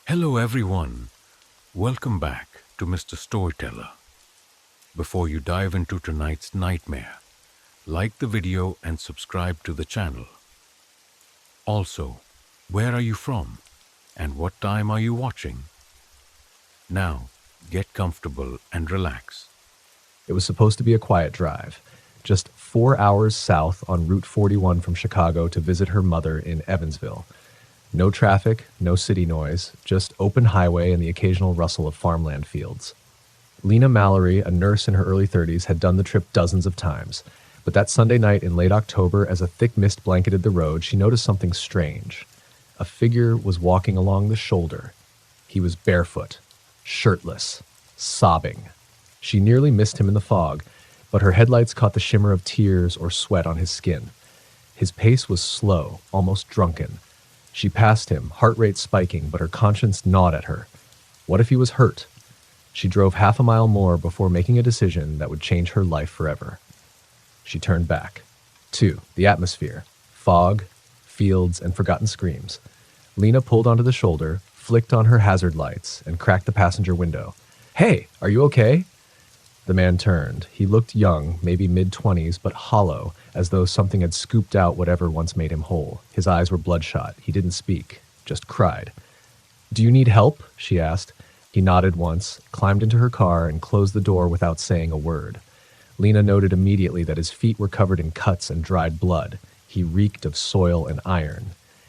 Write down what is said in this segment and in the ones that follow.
Hello, everyone. Welcome back to Mr. Storyteller. Before you dive into tonight's nightmare, like the video and subscribe to the channel. Also, where are you from and what time are you watching? Now, get comfortable and relax. It was supposed to be a quiet drive, just 4 hours south on Route 41 from Chicago to visit her mother in Evansville. No traffic, no city noise, just open highway and the occasional rustle of farmland fields. Lena Mallory, a nurse in her early 30s, had done the trip dozens of times. But that Sunday night in late October, as a thick mist blanketed the road, she noticed something strange. A figure was walking along the shoulder. He was barefoot, shirtless, sobbing. She nearly missed him in the fog, but her headlights caught the shimmer of tears or sweat on his skin. His pace was slow, almost drunken. She passed him, heart rate spiking, but her conscience gnawed at her. What if he was hurt? She drove half a mile more before making a decision that would change her life forever. She turned back. 2. The atmosphere. Fog, fields, and forgotten screams. Lena pulled onto the shoulder, flicked on her hazard lights, and cracked the passenger window. "Hey, are you okay?" The man turned. He looked young, maybe mid-20s, but hollow, as though something had scooped out whatever once made him whole. His eyes were bloodshot. He didn't speak, just cried. "Do you need help?" she asked. He nodded once, climbed into her car, and closed the door without saying a word. Lena noted immediately that his feet were covered in cuts and dried blood. He reeked of soil and iron.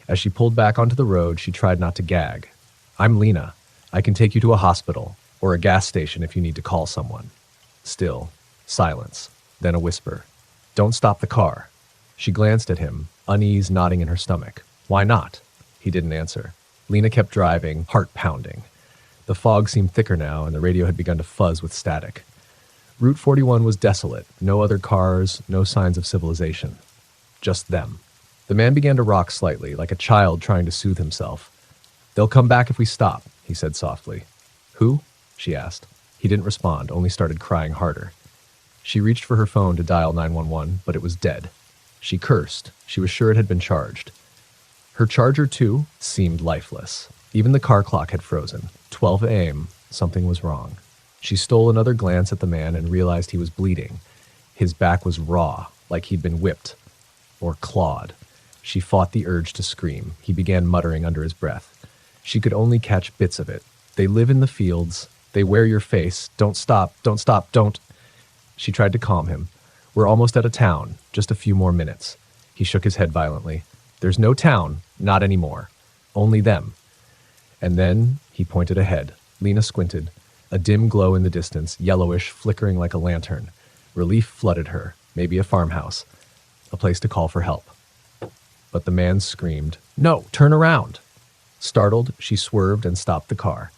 As she pulled back onto the road, she tried not to gag. "I'm Lena. I can take you to a hospital, or a gas station if you need to call someone." Still, silence, then a whisper. "Don't stop the car." She glanced at him, unease knotting in her stomach. "Why not?" He didn't answer. Lena kept driving, heart pounding. The fog seemed thicker now, and the radio had begun to fuzz with static. Route 41 was desolate, no other cars, no signs of civilization. Just them. The man began to rock slightly, like a child trying to soothe himself. "They'll come back if we stop," he said softly. "Who?" she asked. He didn't respond, only started crying harder. She reached for her phone to dial 911, but it was dead. She cursed. She was sure it had been charged. Her charger, too, seemed lifeless. Even the car clock had frozen. 12 a.m. Something was wrong. She stole another glance at the man and realized he was bleeding. His back was raw, like he'd been whipped. Or clawed. She fought the urge to scream. He began muttering under his breath. She could only catch bits of it. "They live in the fields. They wear your face. Don't stop, don't stop, don't." She tried to calm him. "We're almost at a town. Just a few more minutes." He shook his head violently. "There's no town. Not anymore. Only them." And then he pointed ahead. Lena squinted. A dim glow in the distance, yellowish, flickering like a lantern. Relief flooded her. Maybe a farmhouse. A place to call for help. But the man screamed, "No, turn around!" Startled, she swerved and stopped the car.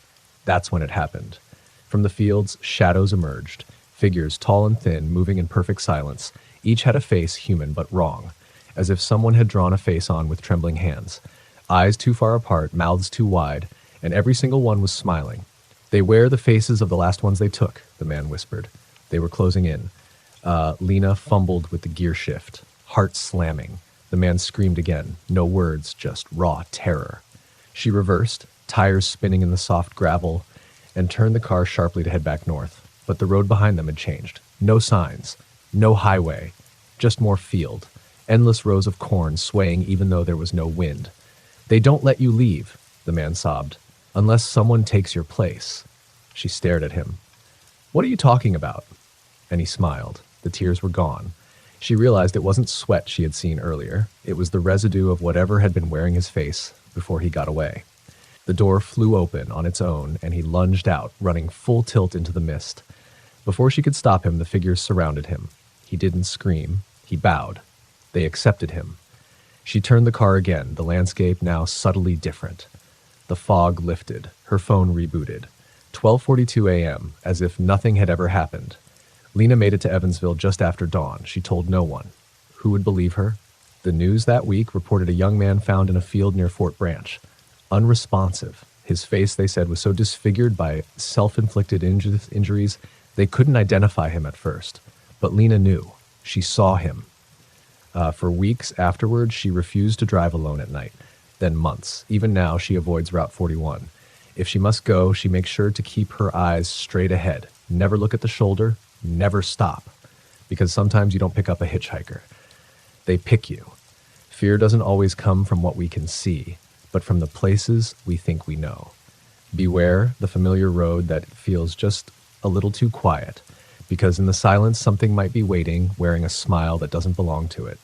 That's when it happened. From the fields, shadows emerged. Figures tall and thin, moving in perfect silence. Each had a face human but wrong, as if someone had drawn a face on with trembling hands. Eyes too far apart, mouths too wide, and every single one was smiling. "They wear the faces of the last ones they took," the man whispered. They were closing in. Lena fumbled with the gear shift, heart slamming. The man screamed again. No words, just raw terror. She reversed, tires spinning in the soft gravel, and turned the car sharply to head back north. But the road behind them had changed. No signs, no highway, just more field. Endless rows of corn swaying even though there was no wind. "They don't let you leave," the man sobbed, "unless someone takes your place." She stared at him. "What are you talking about?" And he smiled. The tears were gone. She realized it wasn't sweat she had seen earlier. It was the residue of whatever had been wearing his face before he got away. The door flew open on its own, and he lunged out, running full tilt into the mist. Before she could stop him, the figures surrounded him. He didn't scream. He bowed. They accepted him. She turned the car again, the landscape now subtly different. The fog lifted. Her phone rebooted. 12:42 a.m., as if nothing had ever happened. Lena made it to Evansville just after dawn. She told no one. Who would believe her? The news that week reported a young man found in a field near Fort Branch. Unresponsive. His face, they said, was so disfigured by self-inflicted injuries, they couldn't identify him at first. But Lena knew. She saw him. For weeks afterwards, she refused to drive alone at night. Then months. Even now, she avoids Route 41. If she must go, she makes sure to keep her eyes straight ahead. Never look at the shoulder, never stop. Because sometimes you don't pick up a hitchhiker. They pick you. Fear doesn't always come from what we can see, but from the places we think we know. Beware the familiar road that feels just a little too quiet, because in the silence something might be waiting, wearing a smile that doesn't belong to it.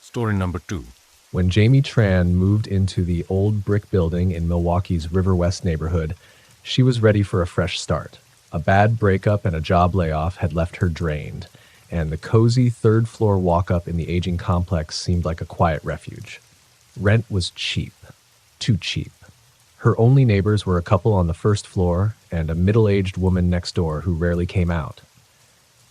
Story number 2. When Jamie Tran moved into the old brick building in Milwaukee's River West neighborhood, she was ready for a fresh start. A bad breakup and a job layoff had left her drained, and the cozy third-floor walk-up in the aging complex seemed like a quiet refuge. Rent was cheap. Too cheap. Her only neighbors were a couple on the first floor and a middle-aged woman next door who rarely came out.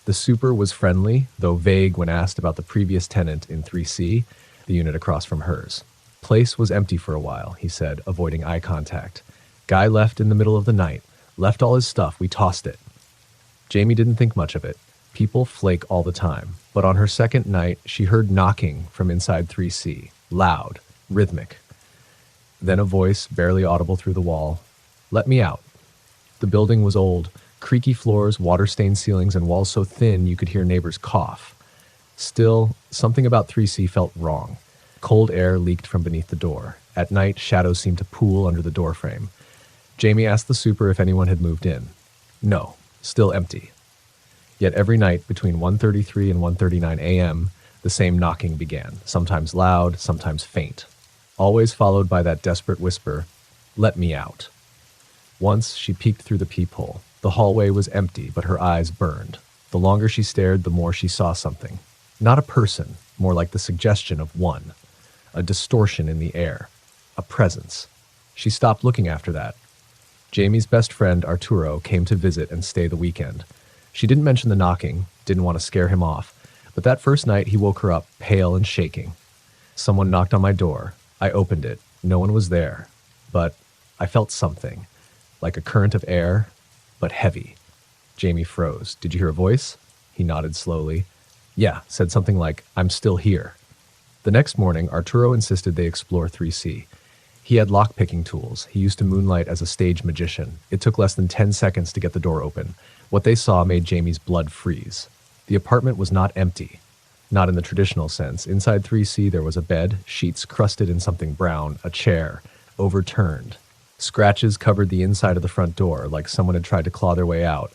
The super was friendly, though vague when asked about the previous tenant in 3C, the unit across from hers. Place was empty for a while, he said, avoiding eye contact. Guy left in the middle of the night. Left all his stuff. We tossed it. Jamie didn't think much of it. People flake all the time. But on her second night, she heard knocking from inside 3C. Loud. Rhythmic. Then a voice, barely audible through the wall. Let me out. The building was old. Creaky floors, water-stained ceilings, and walls so thin you could hear neighbors cough. Still, something about 3C felt wrong. Cold air leaked from beneath the door. At night, shadows seemed to pool under the doorframe. Jamie asked the super if anyone had moved in. No, still empty. Yet every night between 1:33 and 1:39 a.m., the same knocking began, sometimes loud, sometimes faint, always followed by that desperate whisper, "Let me out." Once she peeked through the peephole. The hallway was empty, but her eyes burned. The longer she stared, the more she saw something. Not a person, more like the suggestion of one. A distortion in the air. A presence. She stopped looking after that. Jamie's best friend, Arturo, came to visit and stay the weekend. She didn't mention the knocking, didn't want to scare him off, but that first night he woke her up, pale and shaking. Someone knocked on my door. I opened it. No one was there. But I felt something, like a current of air, but heavy. Jamie froze. Did you hear a voice? He nodded slowly. Yeah, said something like, I'm still here. The next morning, Arturo insisted they explore 3C. He had lock-picking tools. He used to moonlight as a stage magician. It took less than 10 seconds to get the door open. What they saw made Jamie's blood freeze. The apartment was not empty. Not in the traditional sense. Inside 3C there was a bed, sheets crusted in something brown, a chair, overturned. Scratches covered the inside of the front door, like someone had tried to claw their way out.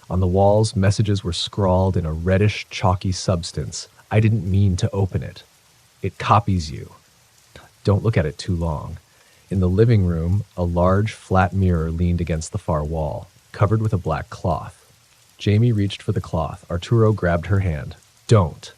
On the walls, messages were scrawled in a reddish, chalky substance. I didn't mean to open it. It copies you. Don't look at it too long. In the living room, a large, flat mirror leaned against the far wall, covered with a black cloth. Jamie reached for the cloth. Arturo grabbed her hand. Don't.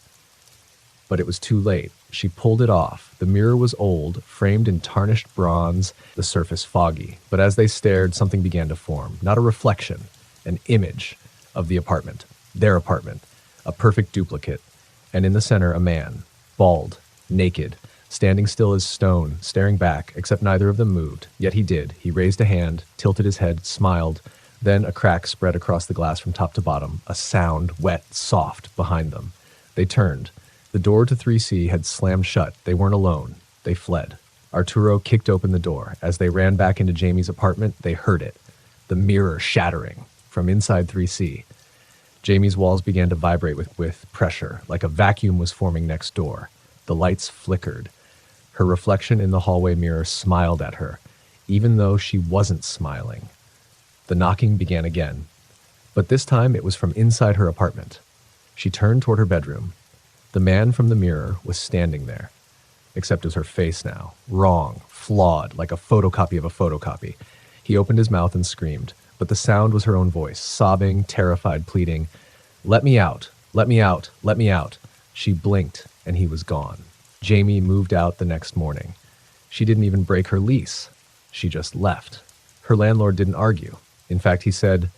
But it was too late. She pulled it off. The mirror was old, framed in tarnished bronze, the surface foggy. But as they stared, something began to form. Not a reflection, an image of the apartment. Their apartment. A perfect duplicate. And in the center, a man. Bald. Naked. Standing still as stone, staring back, except neither of them moved. Yet he did. He raised a hand, tilted his head, smiled. Then a crack spread across the glass from top to bottom. A sound, wet, soft, behind them. They turned. The door to 3C had slammed shut. They weren't alone. They fled. Arturo kicked open the door. As they ran back into Jamie's apartment, they heard it. The mirror shattering from inside 3C. Jamie's walls began to vibrate with pressure, like a vacuum was forming next door. The lights flickered. Her reflection in the hallway mirror smiled at her, even though she wasn't smiling. The knocking began again, but this time it was from inside her apartment. She turned toward her bedroom. The man from the mirror was standing there, except it was her face now, wrong, flawed, like a photocopy of a photocopy. He opened his mouth and screamed, but the sound was her own voice, sobbing, terrified, pleading, "Let me out, let me out, let me out." She blinked, and he was gone. Jamie moved out the next morning. She didn't even break her lease. She just left. Her landlord didn't argue. In fact, he said,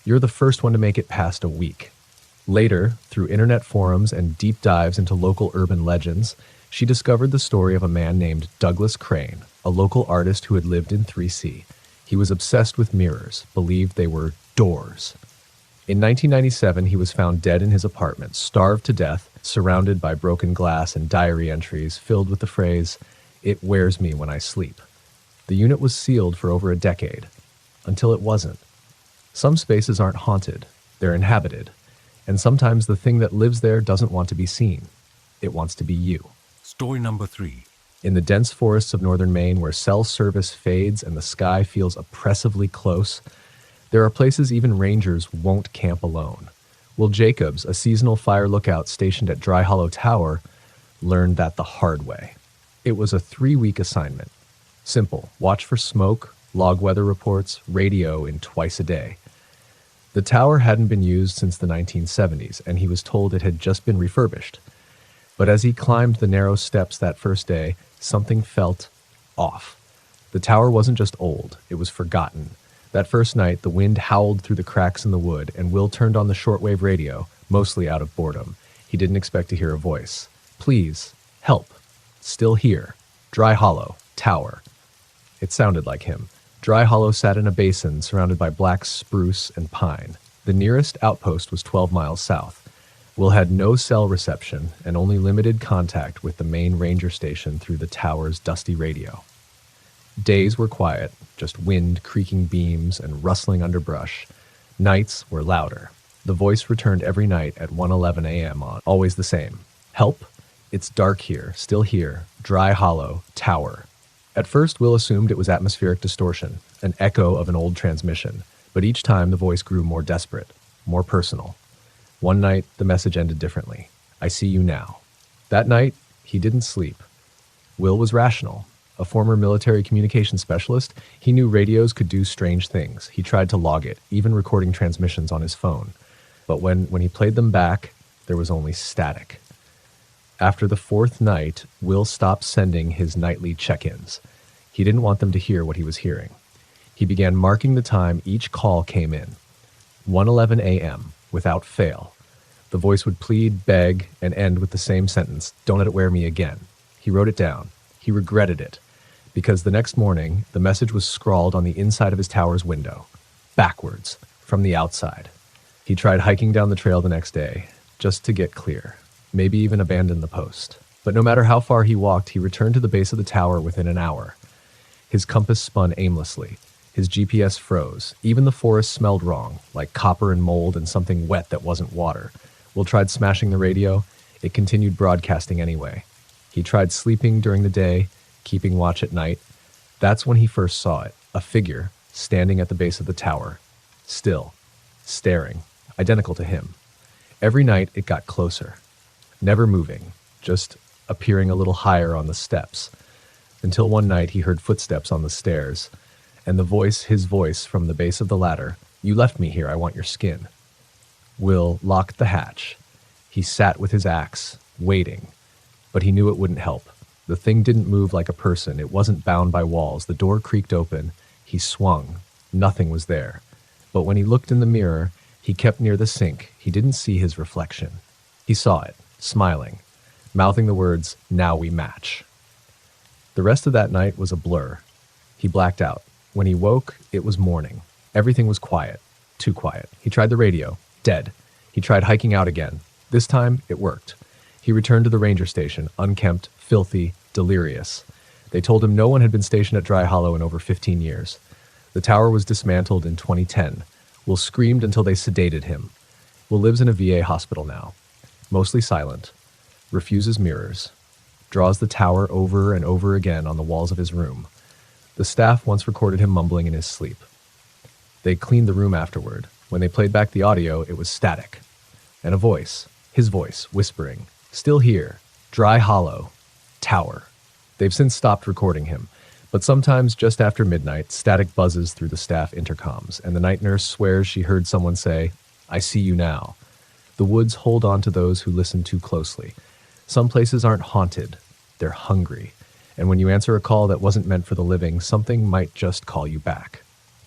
"You're the first one to make it past a week." Later, through internet forums and deep dives into local urban legends, she discovered the story of a man named Douglas Crane, a local artist who had lived in 3C. He was obsessed with mirrors, believed they were doors. In 1997, he was found dead in his apartment, starved to death, surrounded by broken glass and diary entries filled with the phrase, "It wears me when I sleep." The unit was sealed for over a decade. until it wasn't. Some spaces aren't haunted, they're inhabited. And sometimes the thing that lives there doesn't want to be seen. It wants to be you. Story number 3. In the dense forests of northern Maine, where cell service fades and the sky feels oppressively close, there are places even rangers won't camp alone. Will Jacobs, a seasonal fire lookout stationed at Dry Hollow Tower, learned that the hard way. It was a 3-week assignment. Simple: watch for smoke, log weather reports, radio in twice a day. The tower hadn't been used since the 1970s, and he was told it had just been refurbished. But as he climbed the narrow steps that first day, something felt off. The tower wasn't just old, it was forgotten. That first night, the wind howled through the cracks in the wood, and Will turned on the shortwave radio, mostly out of boredom. He didn't expect to hear a voice. Please, help. Still here. Dry Hollow, Tower. It sounded like him. Dry Hollow sat in a basin surrounded by black spruce and pine. The nearest outpost was 12 miles south. Will had no cell reception and only limited contact with the main ranger station through the tower's dusty radio. Days were quiet, just wind creaking beams and rustling underbrush. Nights were louder. The voice returned every night at 1:11 a.m. on, always the same. Help! It's dark here, still here. Dry Hollow, Tower. At first, Will assumed it was atmospheric distortion, an echo of an old transmission, but each time the voice grew more desperate, more personal. One night, the message ended differently. I see you now. That night, he didn't sleep. Will was rational. A former military communications specialist, he knew radios could do strange things. He tried to log it, even recording transmissions on his phone. But when he played them back, there was only static. After the 4th night, Will stopped sending his nightly check-ins. He didn't want them to hear what he was hearing. He began marking the time each call came in. 1:11 a.m., without fail. The voice would plead, beg, and end with the same sentence, "Don't let it wear me again." He wrote it down. He regretted it, because the next morning, the message was scrawled on the inside of his tower's window, backwards, from the outside. He tried hiking down the trail the next day, just to get clear, maybe even abandon the post. But no matter how far he walked, he returned to the base of the tower within an hour. His compass spun aimlessly. His GPS froze. Even the forest smelled wrong, like copper and mold and something wet that wasn't water. Will tried smashing the radio. It continued broadcasting anyway. He tried sleeping during the day, keeping watch at night. That's when he first saw it, a figure standing at the base of the tower, still, staring, identical to him. Every night it got closer, never moving, just appearing a little higher on the steps, until one night he heard footsteps on the stairs, and his voice from the base of the ladder, "You left me here, I want your skin." Will locked the hatch. He sat with his axe, waiting, but he knew it wouldn't help. The thing didn't move like a person. It wasn't bound by walls. The door creaked open. He swung. Nothing was there. But when he looked in the mirror, he kept near the sink. He didn't see his reflection. He saw it, smiling, mouthing the words, "Now we match." The rest of that night was a blur. He blacked out. When he woke, it was morning. Everything was quiet. Too quiet. He tried the radio. Dead. He tried hiking out again. This time, it worked. He returned to the ranger station, unkempt, filthy, delirious. They told him no one had been stationed at Dry Hollow in over 15 years. The tower was dismantled in 2010. Will screamed until they sedated him. Will lives in a VA hospital now. Mostly silent. Refuses mirrors. Draws the tower over and over again on the walls of his room. The staff once recorded him mumbling in his sleep. They cleaned the room afterward. When they played back the audio, it was static. And a voice, his voice, whispering, "Still here, Dry Hollow, Tower." They've since stopped recording him, but sometimes just after midnight, static buzzes through the staff intercoms, and the night nurse swears she heard someone say, "I see you now." The woods hold on to those who listen too closely. Some places aren't haunted, they're hungry. And when you answer a call that wasn't meant for the living, something might just call you back.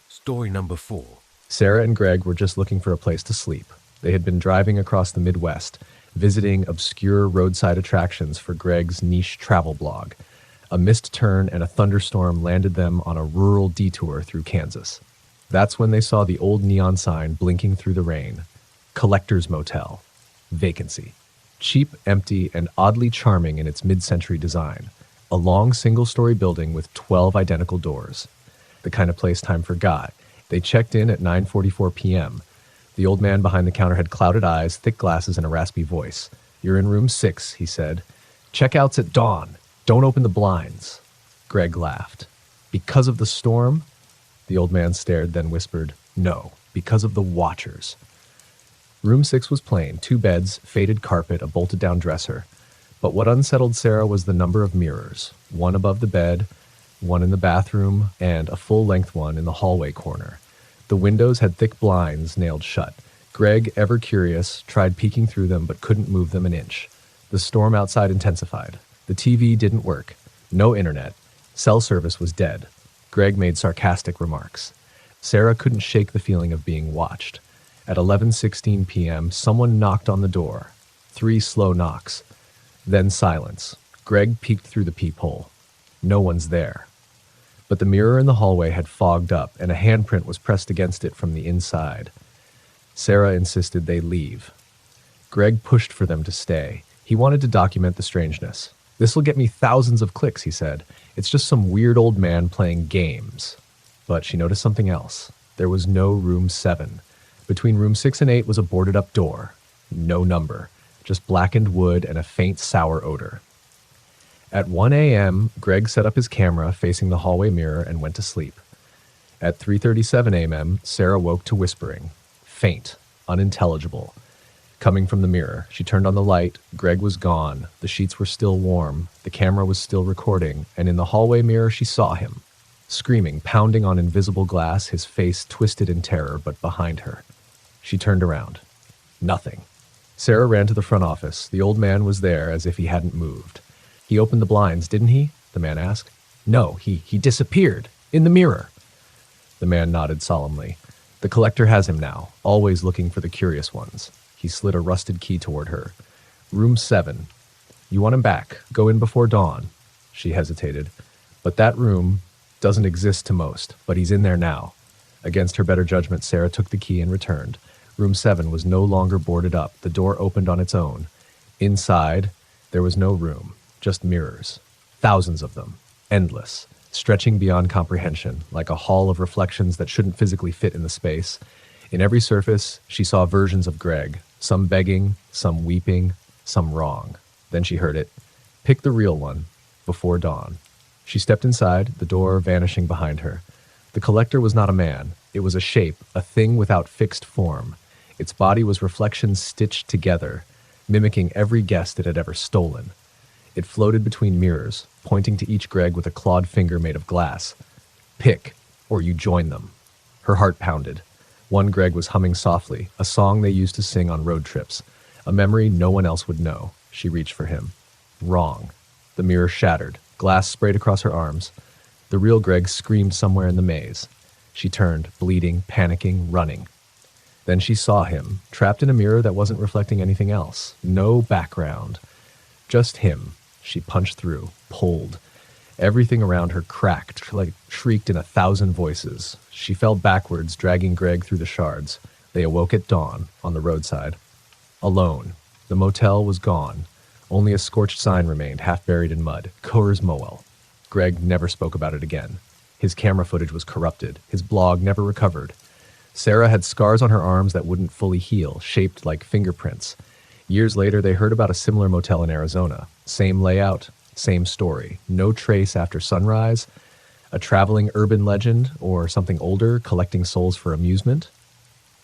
Story number 4. Sarah and Greg were just looking for a place to sleep. They had been driving across the Midwest, visiting obscure roadside attractions for Greg's niche travel blog. A missed turn and a thunderstorm landed them on a rural detour through Kansas. That's when they saw the old neon sign blinking through the rain. Collector's Motel. Vacancy. Cheap, empty, and oddly charming in its mid-century design. A long single-story building with 12 identical doors. The kind of place time forgot. They checked in at 9:44 p.m. The old man behind the counter had clouded eyes, thick glasses, and a raspy voice. "You're in room 6, he said. "Checkout's at dawn. Don't open the blinds." Greg laughed. "Because of the storm?" The old man stared, then whispered, "No, because of the watchers." Room 6 was plain, 2 beds, faded carpet, a bolted-down dresser. But what unsettled Sarah was the number of mirrors, 1 above the bed, 1 in the bathroom, and a full-length one in the hallway corner. The windows had thick blinds nailed shut. Greg, ever curious, tried peeking through them but couldn't move them an inch. The storm outside intensified. The TV didn't work. No internet. Cell service was dead. Greg made sarcastic remarks. Sarah couldn't shake the feeling of being watched. At 11:16 p.m., someone knocked on the door. 3 slow knocks. Then silence. Greg peeked through the peephole. No one's there. But the mirror in the hallway had fogged up, and a handprint was pressed against it from the inside. Sarah insisted they leave. Greg pushed for them to stay. He wanted to document the strangeness. "This'll get me thousands of clicks," he said. "It's just some weird old man playing games." But she noticed something else. There was no room 7. Between room 6 and 8 was a boarded-up door. No number. Just blackened wood and a faint sour odor. At 1 a.m., Greg set up his camera facing the hallway mirror and went to sleep. At 3:37 a.m., Sarah woke to whispering. Faint, unintelligible. Coming from the mirror, she turned on the light. Greg was gone. The sheets were still warm. The camera was still recording, and in the hallway mirror she saw him. Screaming, pounding on invisible glass, his face twisted in terror, but behind her. She turned around. Nothing. Sarah ran to the front office. The old man was there as if he hadn't moved. "He opened the blinds, didn't he?" the man asked. "No, he disappeared. In the mirror." The man nodded solemnly. "The collector has him now, always looking for the curious ones." He slid a rusted key toward her. "Room 7. You want him back. Go in before dawn." She hesitated. "But that room doesn't exist to most, but he's in there now." Against her better judgment, Sarah took the key and returned. Room 7 was no longer boarded up. The door opened on its own. Inside, there was no room, just mirrors. Thousands of them. Endless. Stretching beyond comprehension, like a hall of reflections that shouldn't physically fit in the space. In every surface, she saw versions of Greg, some begging, some weeping, some wrong. Then she heard it. "Pick the real one, before dawn." She stepped inside, the door vanishing behind her. The collector was not a man. It was a shape, a thing without fixed form. Its body was reflections stitched together, mimicking every guest it had ever stolen. It floated between mirrors, pointing to each Greg with a clawed finger made of glass. "Pick, or you join them." Her heart pounded. One Greg was humming softly, a song they used to sing on road trips, a memory no one else would know. She reached for him. Wrong. The mirror shattered. Glass sprayed across her arms. The real Greg screamed somewhere in the maze. She turned, bleeding, panicking, running. Then she saw him, trapped in a mirror that wasn't reflecting anything else. No background. Just him. She punched through, pulled. Everything around her cracked, like shrieked in 1,000 voices. She fell backwards, dragging Greg through the shards. They awoke at dawn, on the roadside. Alone. The motel was gone. Only a scorched sign remained, half buried in mud. Coors Moel. Greg never spoke about it again. His camera footage was corrupted. His blog never recovered. Sarah had scars on her arms that wouldn't fully heal, shaped like fingerprints. Years later, they heard about a similar motel in Arizona. Same layout, same story. No trace after sunrise. A traveling urban legend, or something older, collecting souls for amusement.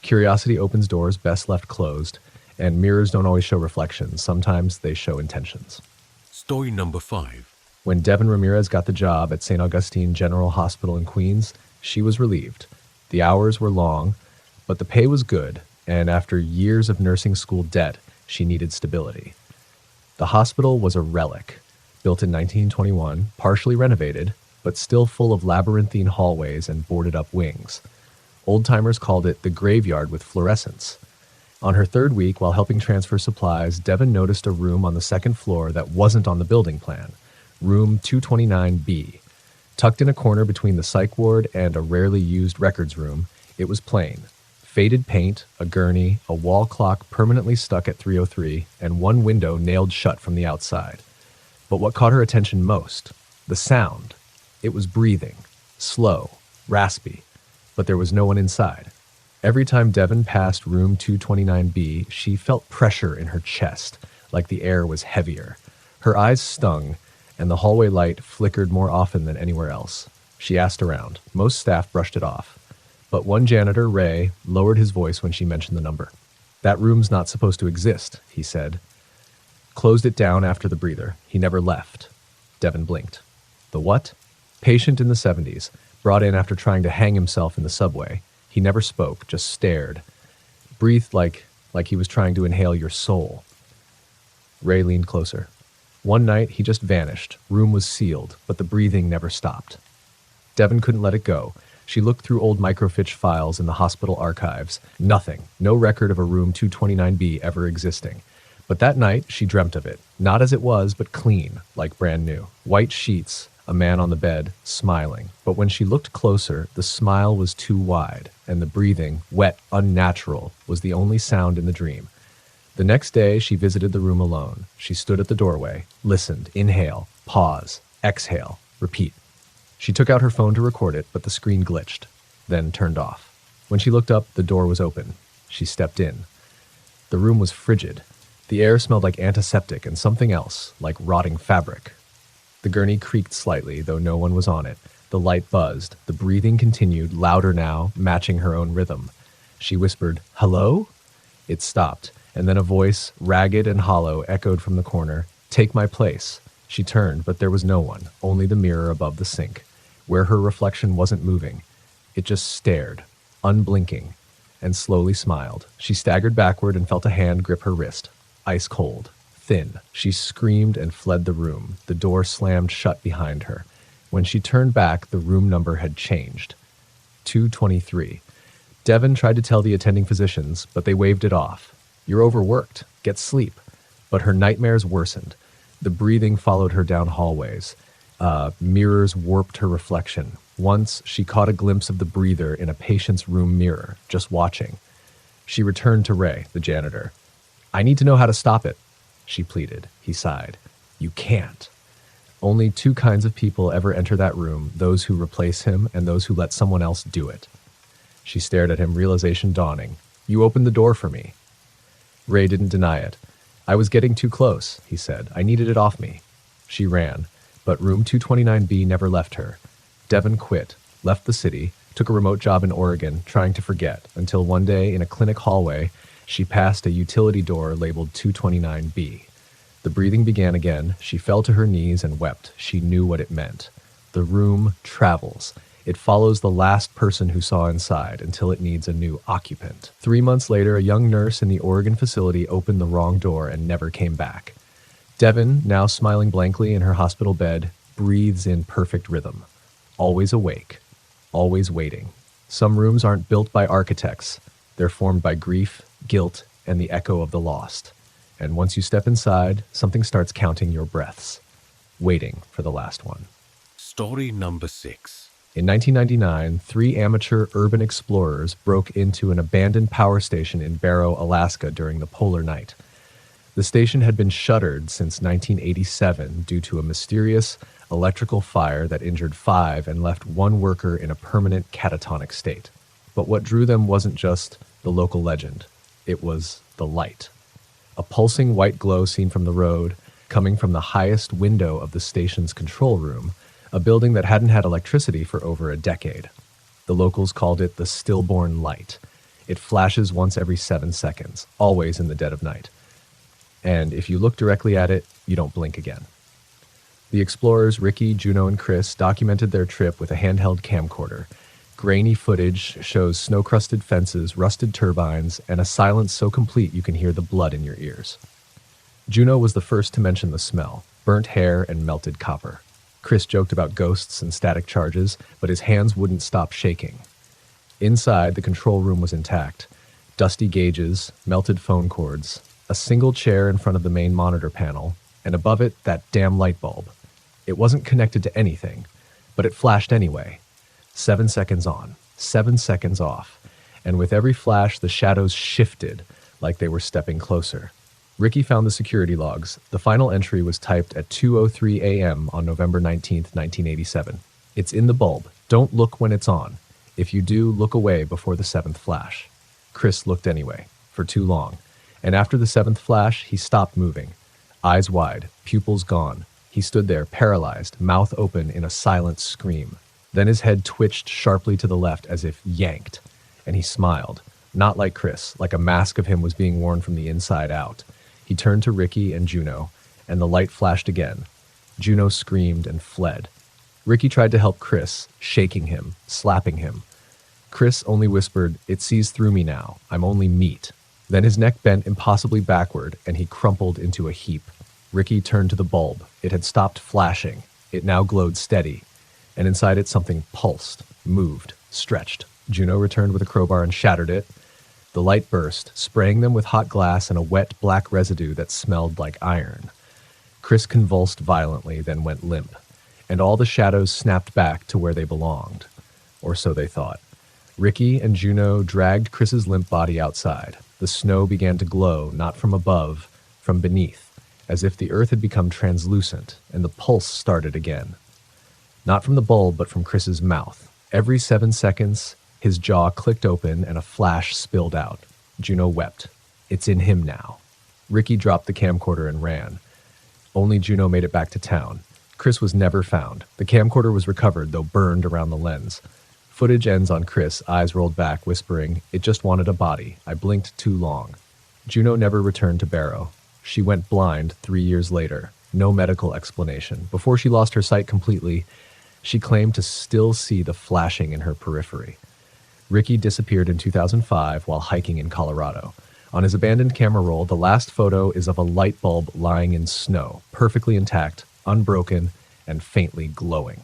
Curiosity opens doors best left closed, and mirrors don't always show reflections. Sometimes they show intentions. Story number 5. When Devin Ramirez got the job at St. Augustine General Hospital in Queens, she was relieved. The hours were long, but the pay was good, and after years of nursing school debt, she needed stability. The hospital was a relic, built in 1921, partially renovated, but still full of labyrinthine hallways and boarded-up wings. Old-timers called it the graveyard with fluorescence. On her 3rd week, while helping transfer supplies, Devin noticed a room on the 2nd floor that wasn't on the building plan. Room 229B. Tucked in a corner between the psych ward and a rarely used records room, it was plain. Faded paint, a gurney, a wall clock permanently stuck at 3:03, and one window nailed shut from the outside. But what caught her attention most? The sound. It was breathing. Slow. Raspy. but there was no one inside. Every time Devon passed room 229B, she felt pressure in her chest, like the air was heavier. Her eyes stung, and the hallway light flickered more often than anywhere else. She asked around. Most staff brushed it off. But one janitor, Ray, lowered his voice when she mentioned the number. "That room's not supposed to exist," he said. Closed it down after the breather. He never left. Devon blinked. The what? Patient in the 70s, brought in after trying to hang himself in the subway. He never spoke, just stared. Breathed like he was trying to inhale your soul. Ray leaned closer. One night, he just vanished. Room was sealed, but the breathing never stopped. Devon couldn't let it go. She looked through old microfiche files in the hospital archives. Nothing. No record of a room 229B ever existing. But that night, she dreamt of it. Not as it was, but clean, like brand new. White sheets, a man on the bed, smiling. But when she looked closer, the smile was too wide, and the breathing, wet, unnatural, was the only sound in the dream. The next day, she visited the room alone. She stood at the doorway, listened, inhale, pause, exhale, repeat. She took out her phone to record it, but the screen glitched, then turned off. When she looked up, the door was open. She stepped in. The room was frigid. The air smelled like antiseptic and something else, like rotting fabric. The gurney creaked slightly, though no one was on it. The light buzzed. The breathing continued, louder now, matching her own rhythm. She whispered, "Hello?" It stopped, and then a voice, ragged and hollow, echoed from the corner, "Take my place." She turned, but there was no one, only the mirror above the sink, where her reflection wasn't moving. It just stared, unblinking, and slowly smiled. She staggered backward and felt a hand grip her wrist. Ice cold, thin. She screamed and fled the room. The door slammed shut behind her. When she turned back, the room number had changed. 223. Devon tried to tell the attending physicians, but they waved it off. "You're overworked. Get sleep." But her nightmares worsened. The breathing followed her down hallways. Mirrors warped her reflection. Once, she caught a glimpse of the breather in a patient's room mirror, just watching. She returned to Ray, the janitor. "I need to know how to stop it," she pleaded. He sighed. "You can't. Only two kinds of people ever enter that room, those who replace him and those who let someone else do it." She stared at him, realization dawning. "You opened the door for me." Ray didn't deny it. "I was getting too close," he said. "I needed it off me." She ran, but room 229B never left her. Devon quit, left the city, took a remote job in Oregon, trying to forget, until one day in a clinic hallway, she passed a utility door labeled 229B. The breathing began again. She fell to her knees and wept. She knew what it meant. The room travels. It follows the last person who saw inside until it needs a new occupant. 3 months later, a young nurse in the Oregon facility opened the wrong door and never came back. Devon, now smiling blankly in her hospital bed, breathes in perfect rhythm. Always awake. Always waiting. Some rooms aren't built by architects. They're formed by grief, guilt, and the echo of the lost. And once you step inside, something starts counting your breaths, waiting for the last one. Story number 6. In 1999, 3 amateur urban explorers broke into an abandoned power station in Barrow, Alaska during the polar night. The station had been shuttered since 1987 due to a mysterious electrical fire that injured 5 and left 1 worker in a permanent catatonic state. But what drew them wasn't just the local legend. It was the light. A pulsing white glow seen from the road, coming from the highest window of the station's control room, a building that hadn't had electricity for over a decade. The locals called it the stillborn light. It flashes once every 7 seconds, always in the dead of night. And if you look directly at it, you don't blink again. The explorers Ricky, Juno, and Chris documented their trip with a handheld camcorder. Grainy footage shows snow-crusted fences, rusted turbines, and a silence so complete you can hear the blood in your ears. Juno was the first to mention the smell, burnt hair and melted copper. Chris joked about ghosts and static charges, but his hands wouldn't stop shaking. Inside, the control room was intact. Dusty gauges, melted phone cords, a single chair in front of the main monitor panel, and above it, that damn light bulb. It wasn't connected to anything, but it flashed anyway. 7 seconds on, 7 seconds off, and with every flash, the shadows shifted like they were stepping closer. Ricky found the security logs. The final entry was typed at 2:03 a.m. on November 19, 1987. "It's in the bulb. Don't look when it's on. If you do, look away before the seventh flash. Chris looked anyway, for too long. And after the seventh flash, he stopped moving. Eyes wide, pupils gone. He stood there, paralyzed, mouth open in a silent scream. Then his head twitched sharply to the left as if yanked, and he smiled. Not like Chris, like a mask of him was being worn from the inside out. He turned to Ricky and Juno, and the light flashed again. Juno screamed and fled. Ricky tried to help Chris, shaking him, slapping him. Chris only whispered, "It sees through me now. I'm only meat." Then his neck bent impossibly backward, and he crumpled into a heap. Ricky turned to the bulb. It had stopped flashing. It now glowed steady, and inside it something pulsed, moved, stretched. Juno returned with a crowbar and shattered it. The light burst, spraying them with hot glass and a wet black residue that smelled like iron. Chris convulsed violently, then went limp, and all the shadows snapped back to where they belonged. Or so they thought. Ricky and Juno dragged Chris's limp body outside. The snow began to glow, not from above, from beneath, as if the earth had become translucent, and the pulse started again. Not from the bulb, but from Chris's mouth. Every 7 seconds, his jaw clicked open and a flash spilled out. Juno wept. It's in him now. Ricky dropped the camcorder and ran. Only Juno made it back to town. Chris was never found. The camcorder was recovered, though burned around the lens. Footage ends on Chris, eyes rolled back, whispering, "It just wanted a body. I blinked too long." Juno never returned to Barrow. She went blind 3 years later. No medical explanation. Before she lost her sight completely, she claimed to still see the flashing in her periphery. Ricky disappeared in 2005 while hiking in Colorado. On his abandoned camera roll, the last photo is of a light bulb lying in snow, perfectly intact, unbroken, and faintly glowing.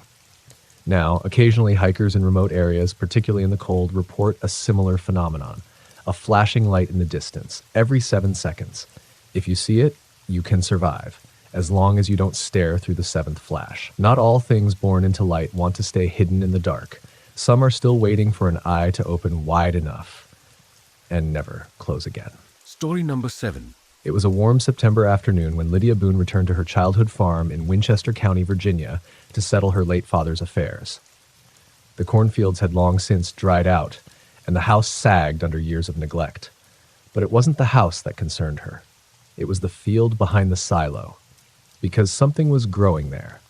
Now, occasionally hikers in remote areas, particularly in the cold, report a similar phenomenon, a flashing light in the distance, every 7 seconds. If you see it, you can survive, as long as you don't stare through the seventh flash. Not all things born into light want to stay hidden in the dark. Some are still waiting for an eye to open wide enough and never close again. Story number 7. It was a warm September afternoon when Lydia Boone returned to her childhood farm in Winchester County, Virginia, to settle her late father's affairs. The cornfields had long since dried out, and the house sagged under years of neglect. But it wasn't the house that concerned her. It was the field behind the silo, because something was growing there.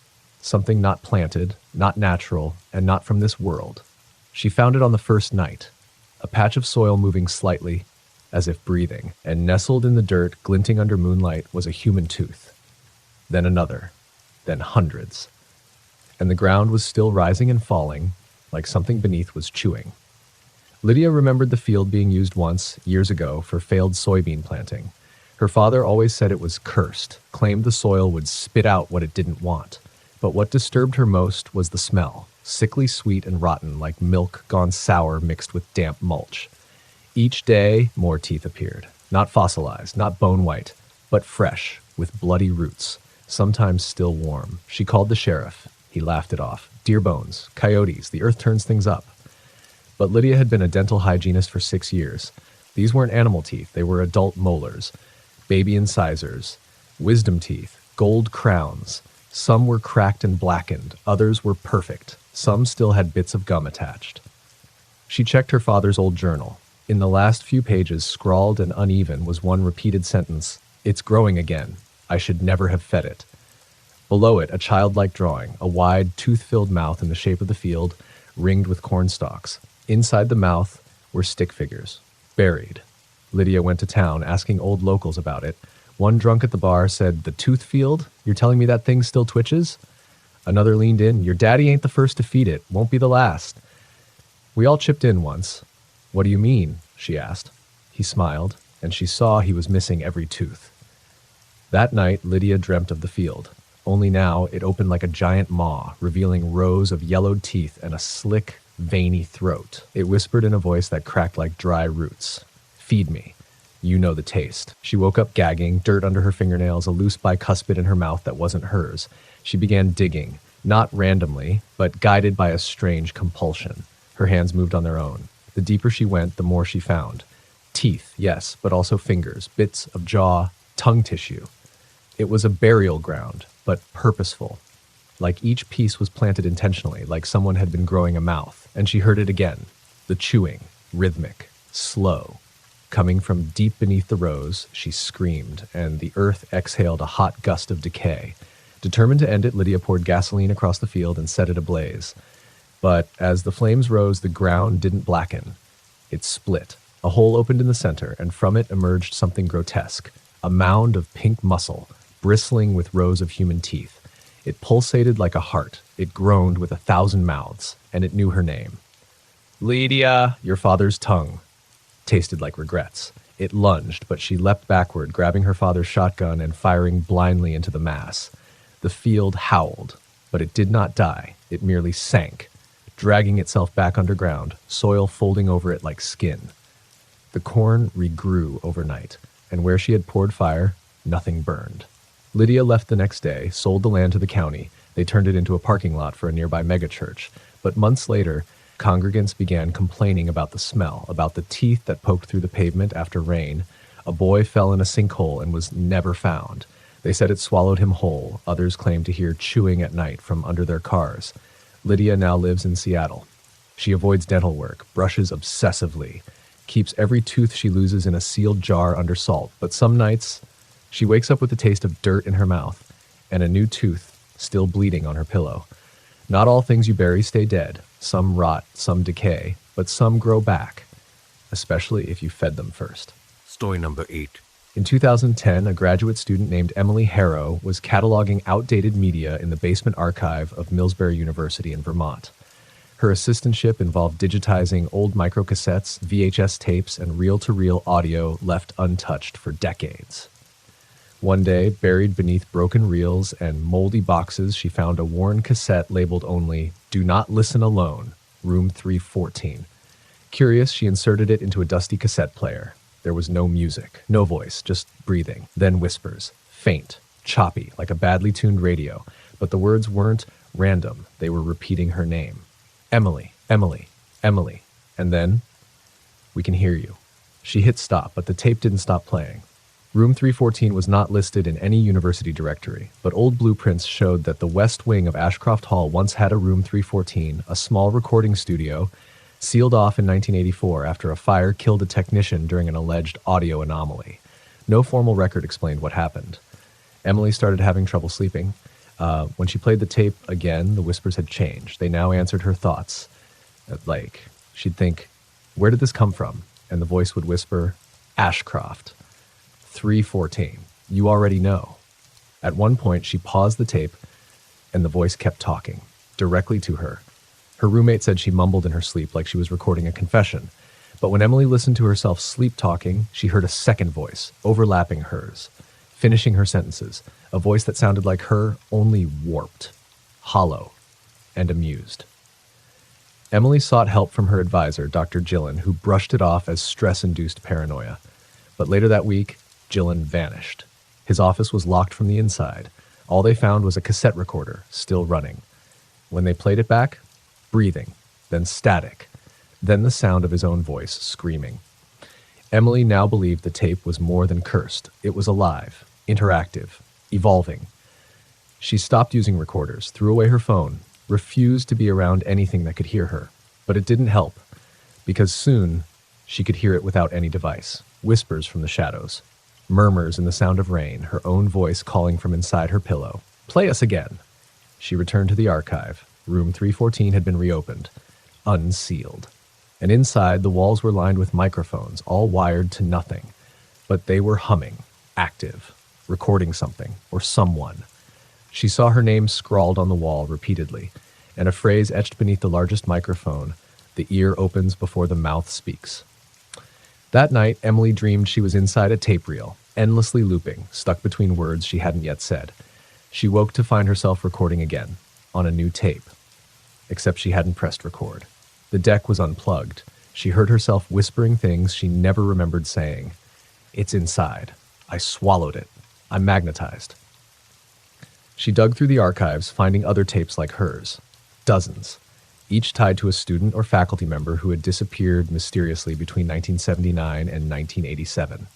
Something not planted, not natural, and not from this world. She found it on the first night, a patch of soil moving slightly, as if breathing, and nestled in the dirt, glinting under moonlight, was a human tooth. Then another, then hundreds. And the ground was still rising and falling, like something beneath was chewing. Lydia remembered the field being used once, years ago, for failed soybean planting. Her father always said it was cursed, claimed the soil would spit out what it didn't want. But what disturbed her most was the smell, sickly sweet and rotten, like milk gone sour mixed with damp mulch. Each day, more teeth appeared. Not fossilized, not bone white, but fresh, with bloody roots, sometimes still warm. She called the sheriff. He laughed it off. Deer bones, coyotes, the earth turns things up. But Lydia had been a dental hygienist for 6 years. These weren't animal teeth, they were adult molars, baby incisors, wisdom teeth, gold crowns. Some were cracked and blackened, others were perfect. Some still had bits of gum attached. She checked her father's old journal. In the last few pages, scrawled and uneven, was one repeated sentence. "It's growing again. I should never have fed it." Below it, a childlike drawing, a wide, tooth-filled mouth in the shape of the field, ringed with corn stalks. Inside the mouth were stick figures, buried. Lydia went to town, asking old locals about it. One drunk at the bar said, "The tooth field? You're telling me that thing still twitches?" Another leaned in, "Your daddy ain't the first to feed it. Won't be the last." We all chipped in once. "What do you mean?" she asked. He smiled, and she saw he was missing every tooth. That night, Lydia dreamt of the field. Only now, it opened like a giant maw, revealing rows of yellowed teeth and a slick, veiny throat. It whispered in a voice that cracked like dry roots. "Feed me. You know the taste." She woke up gagging, dirt under her fingernails, a loose bicuspid in her mouth that wasn't hers. She began digging, not randomly, but guided by a strange compulsion. Her hands moved on their own. The deeper she went, the more she found. Teeth, yes, but also fingers, bits of jaw, tongue tissue. It was a burial ground, but purposeful. like each piece was planted intentionally, like someone had been growing a mouth. And she heard it again, the chewing, rhythmic, slow. Coming from deep beneath the rose, she screamed, and the earth exhaled a hot gust of decay. Determined to end it, Lydia poured gasoline across the field and set it ablaze. But as the flames rose, the ground didn't blacken. It split. A hole opened in the center, and from it emerged something grotesque, a mound of pink muscle, bristling with rows of human teeth. It pulsated like a heart. It groaned with 1,000 mouths, and it knew her name. Lydia, your father's tongue. Tasted like regrets. It lunged, but she leapt backward, grabbing her father's shotgun and firing blindly into the mass. The field howled, but it did not die. It merely sank, dragging itself back underground, soil folding over it like skin. The corn regrew overnight, and where she had poured fire, nothing burned. Lydia left the next day, sold the land to the county. They turned it into a parking lot for a nearby megachurch. But months later, congregants began complaining about the smell, about the teeth that poked through the pavement after rain. A boy fell in a sinkhole and was never found. They said it swallowed him whole. Others claimed to hear chewing at night from under their cars. Lydia now lives in Seattle. She avoids dental work, brushes obsessively, keeps every tooth she loses in a sealed jar under salt. But some nights, she wakes up with the taste of dirt in her mouth and a new tooth still bleeding on her pillow. Not all things you bury stay dead. Some rot, some decay, but some grow back, especially if you fed them first. Story number 8. In 2010, a graduate student named Emily Harrow was cataloging outdated media in the basement archive of Millsbury University in Vermont. Her assistantship involved digitizing old microcassettes, VHS tapes, and reel-to-reel audio left untouched for decades. One day, buried beneath broken reels and moldy boxes, she found a worn cassette labeled only, "Do Not Listen Alone, Room 314. Curious, she inserted it into a dusty cassette player. There was no music, no voice, just breathing, then whispers, faint, choppy, like a badly tuned radio. But the words weren't random, they were repeating her name. Emily, Emily, Emily. And then, "We can hear you." She hit stop, but the tape didn't stop playing. Room 314 was not listed in any university directory, but old blueprints showed that the west wing of Ashcroft Hall once had a Room 314, a small recording studio, sealed off in 1984 after a fire killed a technician during an alleged audio anomaly. No formal record explained what happened. Emily started having trouble sleeping. When she played the tape again, the whispers had changed. They now answered her thoughts. She'd think, "Where did this come from?" And the voice would whisper, "Ashcroft. 314. You already know." At one point, she paused the tape, and the voice kept talking, directly to her. Her roommate said she mumbled in her sleep like she was recording a confession. But when Emily listened to herself sleep-talking, she heard a second voice, overlapping hers, finishing her sentences, a voice that sounded like her, only warped, hollow, and amused. Emily sought help from her advisor, Dr. Gillen, who brushed it off as stress-induced paranoia. But later that week, Gillen vanished. His office was locked from the inside. All they found was a cassette recorder, still running. When they played it back, breathing, then static, then the sound of his own voice screaming. Emily now believed the tape was more than cursed. It was alive, interactive, evolving. She stopped using recorders, threw away her phone, refused to be around anything that could hear her. But it didn't help, because soon she could hear it without any device. Whispers from the shadows. Murmurs in the sound of rain, her own voice calling from inside her pillow. "Play us again." She returned to the archive. Room 314 had been reopened, unsealed. And inside, the walls were lined with microphones, all wired to nothing. But they were humming, active, recording something, or someone. She saw her name scrawled on the wall repeatedly, and a phrase etched beneath the largest microphone, "The ear opens before the mouth speaks." That night, Emily dreamed she was inside a tape reel, endlessly looping, stuck between words she hadn't yet said. She woke to find herself recording again, on a new tape. Except she hadn't pressed record. The deck was unplugged. She heard herself whispering things she never remembered saying. "It's inside. I swallowed it. I'm magnetized." She dug through the archives, finding other tapes like hers. Dozens. Each tied to a student or faculty member who had disappeared mysteriously between 1979 and 1987.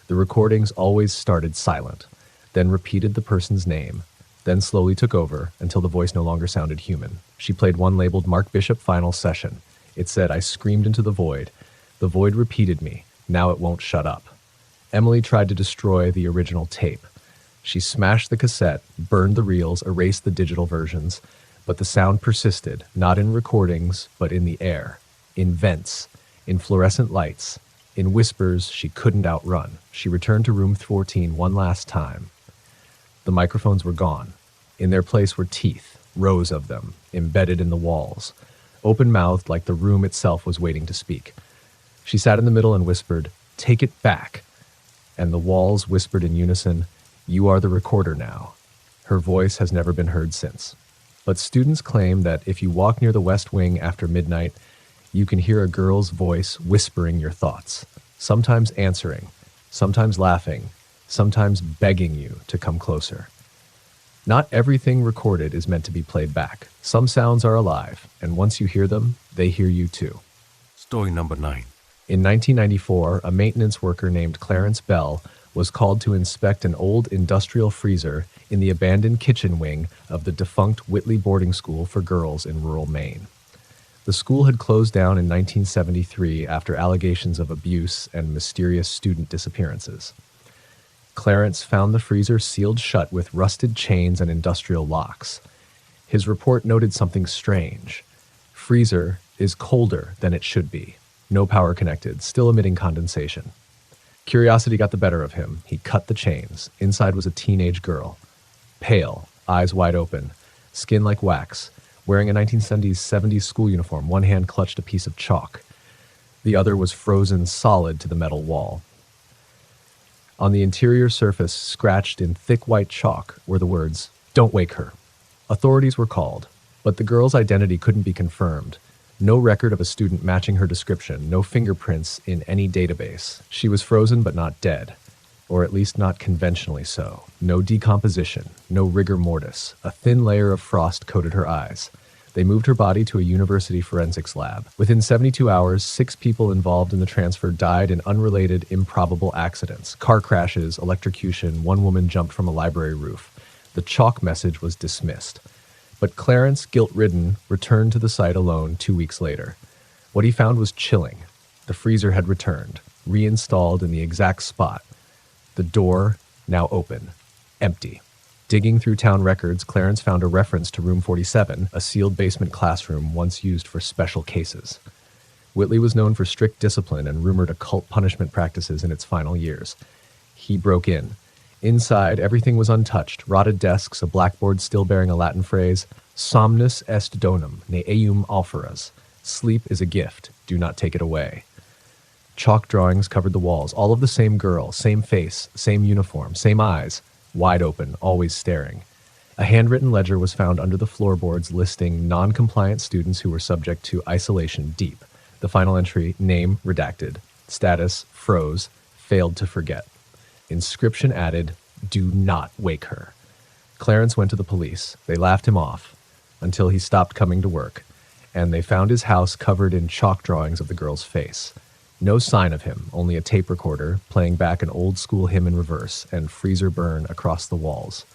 The recordings always started silent, then repeated the person's name, then slowly took over until the voice no longer sounded human. She played one labeled Mark Bishop Final Session. It said, "I screamed into the void. The void repeated me. Now it won't shut up." Emily tried to destroy the original tape. She smashed the cassette, burned the reels, erased the digital versions, but the sound persisted, not in recordings, but in the air, in vents, in fluorescent lights, in whispers she couldn't outrun. She returned to room 14 one last time. The microphones were gone. In their place were teeth, rows of them, embedded in the walls, open-mouthed like the room itself was waiting to speak. She sat in the middle and whispered, "Take it back." And the walls whispered in unison, "You are the recorder now." Her voice has never been heard since. But students claim that if you walk near the West Wing after midnight, you can hear a girl's voice whispering your thoughts, sometimes answering, sometimes laughing, sometimes begging you to come closer. Not everything recorded is meant to be played back. Some sounds are alive, and once you hear them, they hear you too. Story number 9. In 1994, a maintenance worker named Clarence Bell was called to inspect an old industrial freezer in the abandoned kitchen wing of the defunct Whitley Boarding School for Girls in rural Maine. The school had closed down in 1973 after allegations of abuse and mysterious student disappearances. Clarence found the freezer sealed shut with rusted chains and industrial locks. His report noted something strange. Freezer is colder than it should be. No power connected, still emitting condensation. Curiosity got the better of him. He cut the chains. Inside was a teenage girl. Pale, eyes wide open, skin like wax, wearing a 1970s school uniform. One hand clutched a piece of chalk. The other was frozen solid to the metal wall. On the interior surface, scratched in thick white chalk, were the words, "Don't wake her." Authorities were called, but the girl's identity couldn't be confirmed. No record of a student matching her description, no fingerprints in any database. She was frozen but not dead, or at least not conventionally so. No decomposition, no rigor mortis. A thin layer of frost coated her eyes. They moved her body to a university forensics lab. Within 72 hours, 6 people involved in the transfer died in unrelated, improbable accidents. Car crashes, electrocution, one woman jumped from a library roof. The chalk message was dismissed. But Clarence, guilt-ridden, returned to the site alone 2 weeks later. What he found was chilling. The freezer had returned, reinstalled in the exact spot. The door, now open, empty. Digging through town records, Clarence found a reference to Room 47, a sealed basement classroom once used for special cases. Whitley was known for strict discipline and rumored occult punishment practices in its final years. He broke in. Inside, everything was untouched. Rotted desks, a blackboard still bearing a Latin phrase, "Somnus est donum, ne eum alferas." Sleep is a gift, do not take it away. Chalk drawings covered the walls, all of the same girl, same face, same uniform, same eyes, wide open, always staring. A handwritten ledger was found under the floorboards listing non-compliant students who were subject to isolation deep. The final entry, name redacted, status froze, failed to forget. Inscription added, "Do not wake her." Clarence went to the police. They laughed him off until he stopped coming to work, and they found his house covered in chalk drawings of the girl's face. No sign of him, only a tape recorder playing back an old school hymn in reverse and freezer burn across the walls.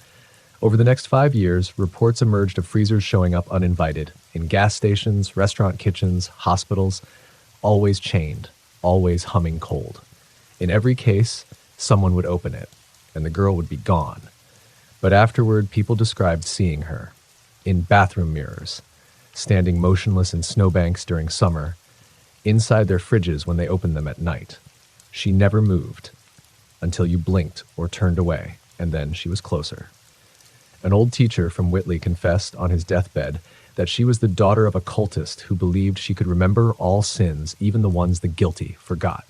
Over the next 5 years, reports emerged of freezers showing up uninvited in gas stations, restaurant kitchens, hospitals, always chained, always humming cold. In every case, someone would open it, and the girl would be gone. But afterward, people described seeing her in bathroom mirrors, standing motionless in snowbanks during summer, inside their fridges when they opened them at night. She never moved until you blinked or turned away, and then she was closer. An old teacher from Whitley confessed on his deathbed that she was the daughter of a cultist who believed she could remember all sins, even the ones the guilty forgot.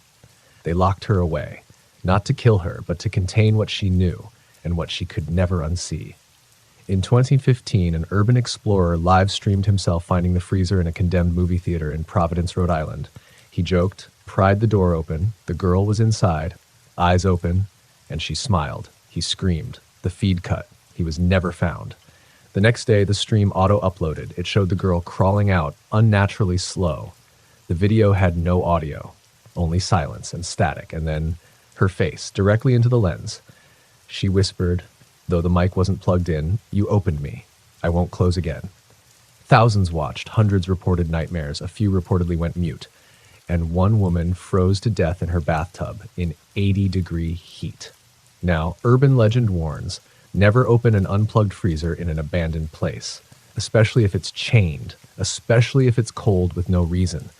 They locked her away, not to kill her, but to contain what she knew and what she could never unsee. In 2015, an urban explorer live-streamed himself finding the freezer in a condemned movie theater in Providence, Rhode Island. He joked, pried the door open, the girl was inside, eyes open, and she smiled. He screamed. The feed cut. He was never found. The next day, the stream auto-uploaded. It showed the girl crawling out, unnaturally slow. The video had no audio, only silence and static, and then her face, directly into the lens. She whispered, Though the mic wasn't plugged in, you opened me. I won't close again. Thousands watched, hundreds reported nightmares, a few reportedly went mute, and one woman froze to death in her bathtub in 80-degree heat. Now, urban legend warns, never open an unplugged freezer in an abandoned place, especially if it's chained, especially if it's cold with no reason,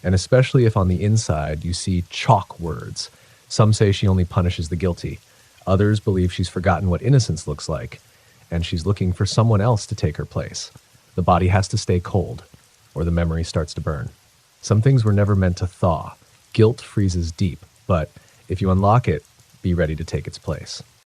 and especially if on the inside you see chalk words. Some say she only punishes the guilty. Others believe she's forgotten what innocence looks like, and she's looking for someone else to take her place. The body has to stay cold, or the memory starts to burn. Some things were never meant to thaw. Guilt freezes deep, but if you unlock it, be ready to take its place.